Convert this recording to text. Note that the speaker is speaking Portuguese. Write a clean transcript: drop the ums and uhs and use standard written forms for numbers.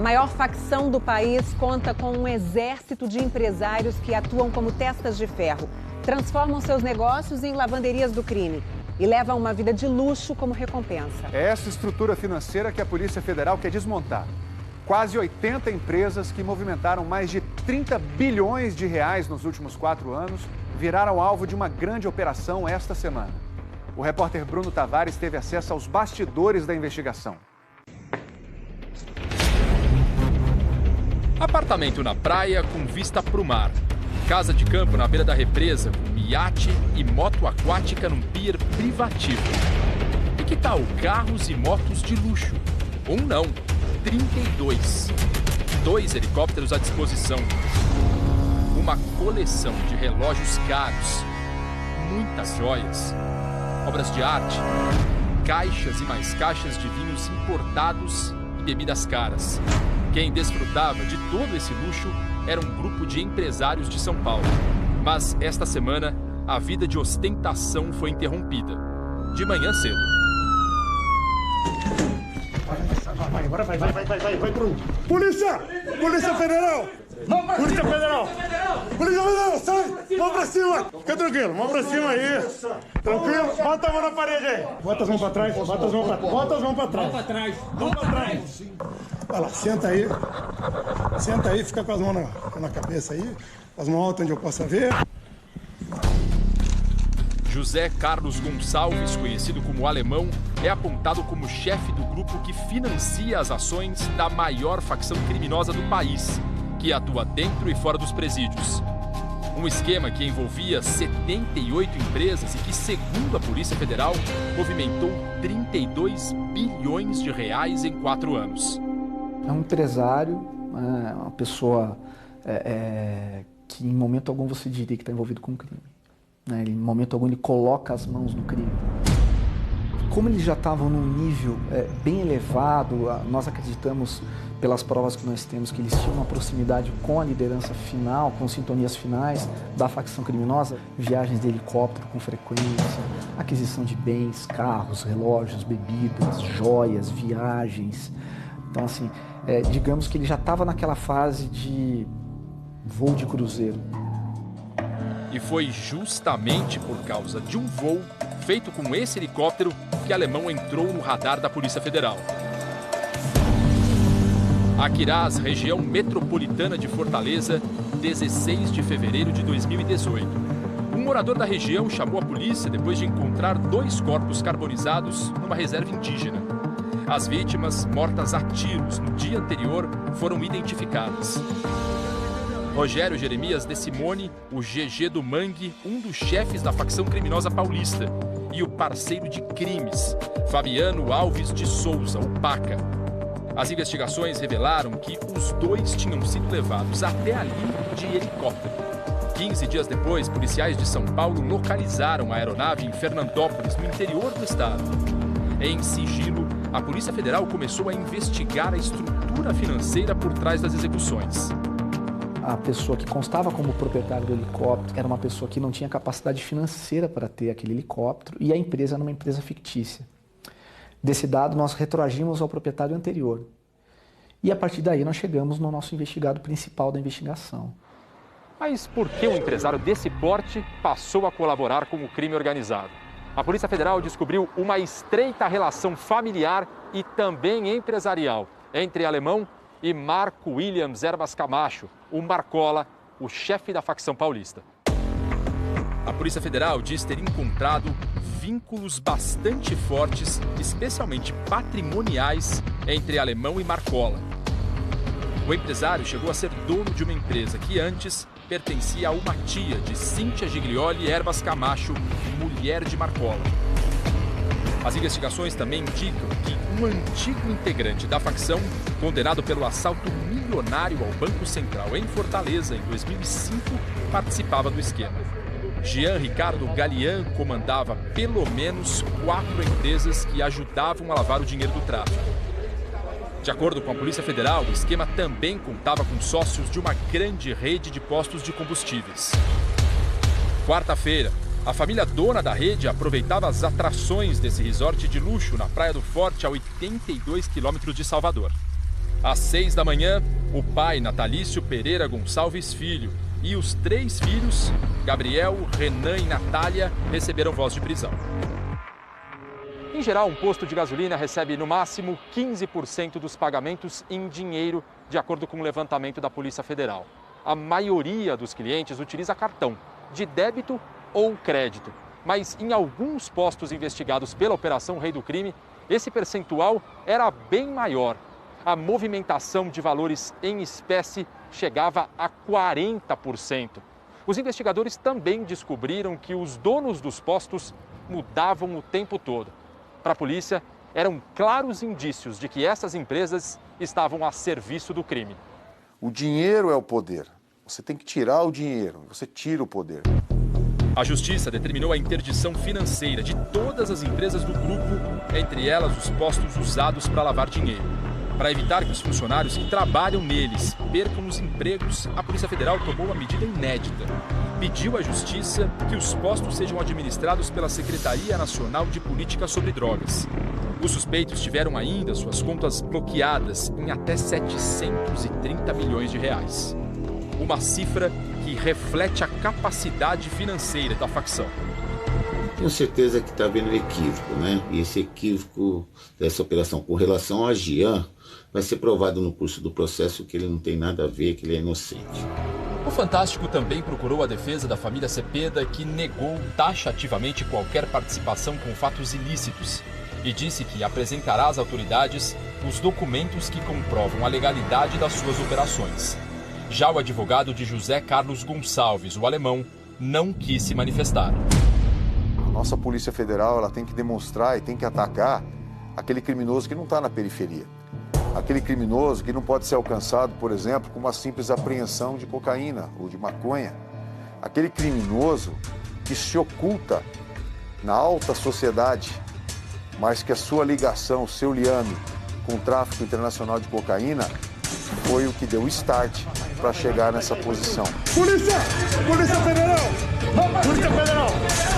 A maior facção do país conta com um exército de empresários que atuam como testas de ferro, transformam seus negócios em lavanderias do crime e levam uma vida de luxo como recompensa. É essa estrutura financeira que a Polícia Federal quer desmontar. Quase 80 empresas que movimentaram mais de 30 bilhões de reais nos últimos 4 anos viraram alvo de uma grande operação esta semana. O repórter Bruno Tavares teve acesso aos bastidores da investigação. Apartamento na praia com vista para o mar. Casa de campo na beira da represa com iate e moto aquática num pier privativo. E que tal carros e motos de luxo? Um não, 32. 2 helicópteros à disposição. Uma coleção de relógios caros. Muitas joias. Obras de arte. Caixas e mais caixas de vinhos importados e bebidas caras. Quem desfrutava de todo esse luxo era um grupo de empresários de São Paulo. Mas esta semana, a vida de ostentação foi interrompida. De manhã cedo. Vai, Bruno. Polícia! Polícia Federal! Polícia Federal! Polícia Federal, sai! Mão pra cima! Fica tranquilo, mão pra cima aí. Tranquilo? Bota a mão na parede aí. Bota as mãos pra trás, bota as mãos pra trás. Bota as mãos pra trás. Mão pra trás. Vai lá, senta aí. Senta aí, fica com as mãos na cabeça aí. As mãos altas onde eu possa ver. José Carlos Gonçalves, conhecido como Alemão, é apontado como chefe do grupo que financia as ações da maior facção criminosa do país, que atua dentro e fora dos presídios. Um esquema que envolvia 78 empresas e que, segundo a Polícia Federal, movimentou 32 bilhões de reais em 4 anos. É um empresário, uma pessoa que em momento algum você diria que está envolvido com crime. Em momento algum ele coloca as mãos no crime. Como eles já estavam num nível bem elevado, nós acreditamos, pelas provas que nós temos, que eles tinham uma proximidade com a liderança final, com sintonias finais da facção criminosa, viagens de helicóptero com frequência, aquisição de bens, carros, relógios, bebidas, joias, viagens. Então, assim, digamos que ele já estava naquela fase de voo de cruzeiro. E foi justamente por causa de um voo feito com esse helicóptero que Alemão entrou no radar da Polícia Federal. Aquiraz, região metropolitana de Fortaleza, 16 de fevereiro de 2018. Um morador da região chamou a polícia depois de encontrar 2 corpos carbonizados numa reserva indígena. As vítimas, mortas a tiros no dia anterior, foram identificadas. Rogério Jeremias de Simone, o GG do Mangue, um dos chefes da facção criminosa paulista, e o parceiro de crimes, Fabiano Alves de Souza, o Paca. As investigações revelaram que os 2 tinham sido levados até ali de helicóptero. 15 dias depois, policiais de São Paulo localizaram a aeronave em Fernandópolis, no interior do estado. Em sigilo, a Polícia Federal começou a investigar a estrutura financeira por trás das execuções. A pessoa que constava como proprietário do helicóptero era uma pessoa que não tinha capacidade financeira para ter aquele helicóptero e a empresa era uma empresa fictícia. Desse dado, nós retroagimos ao proprietário anterior. E a partir daí nós chegamos no nosso investigado principal da investigação. Mas por que um empresário desse porte passou a colaborar com o crime organizado? A Polícia Federal descobriu uma estreita relação familiar e também empresarial entre Alemão e Marco Williams Erbas Camacho, o Marcola, o chefe da facção paulista. A Polícia Federal diz ter encontrado vínculos bastante fortes, especialmente patrimoniais, entre Alemão e Marcola. O empresário chegou a ser dono de uma empresa que antes pertencia a uma tia de Cíntia Giglioli Erbas Camacho, mulher de Marcola. As investigações também indicam que um antigo integrante da facção, condenado pelo assalto milionário ao Banco Central em Fortaleza em 2005, participava do esquema. Jean Ricardo Galian comandava pelo menos 4 empresas que ajudavam a lavar o dinheiro do tráfico. De acordo com a Polícia Federal, o esquema também contava com sócios de uma grande rede de postos de combustíveis. Quarta-feira, a família dona da rede aproveitava as atrações desse resort de luxo na Praia do Forte, a 82 quilômetros de Salvador. Às 6 da manhã, o pai Natalício Pereira Gonçalves Filho e os 3 filhos, Gabriel, Renan e Natália, receberam voz de prisão. Em geral, um posto de gasolina recebe no máximo 15% dos pagamentos em dinheiro, de acordo com o levantamento da Polícia Federal. A maioria dos clientes utiliza cartão, de débito ou crédito. Mas em alguns postos investigados pela Operação Rei do Crime, esse percentual era bem maior. A movimentação de valores em espécie chegava a 40%. Os investigadores também descobriram que os donos dos postos mudavam o tempo todo. Para a polícia, eram claros indícios de que essas empresas estavam a serviço do crime. O dinheiro é o poder. Você tem que tirar o dinheiro, você tira o poder. A Justiça determinou a interdição financeira de todas as empresas do grupo, entre elas os postos usados para lavar dinheiro. Para evitar que os funcionários que trabalham neles percam os empregos, a Polícia Federal tomou uma medida inédita. Pediu à Justiça que os postos sejam administrados pela Secretaria Nacional de Política sobre Drogas. Os suspeitos tiveram ainda suas contas bloqueadas em até 730 milhões de reais. Uma cifra que reflete a capacidade financeira da facção. Tenho certeza que está havendo equívoco, né? E esse equívoco dessa operação com relação a Jean vai ser provado no curso do processo que ele não tem nada a ver, que ele é inocente. O Fantástico também procurou a defesa da família Cepeda, que negou taxativamente qualquer participação com fatos ilícitos e disse que apresentará às autoridades os documentos que comprovam a legalidade das suas operações. Já o advogado de José Carlos Gonçalves, o alemão, não quis se manifestar. A nossa Polícia Federal ela tem que demonstrar e tem que atacar aquele criminoso que não está na periferia. Aquele criminoso que não pode ser alcançado, por exemplo, com uma simples apreensão de cocaína ou de maconha. Aquele criminoso que se oculta na alta sociedade, mas que a sua ligação, o seu liame com o tráfico internacional de cocaína foi o que deu o start para chegar nessa posição. Polícia! Polícia Federal! Polícia Federal!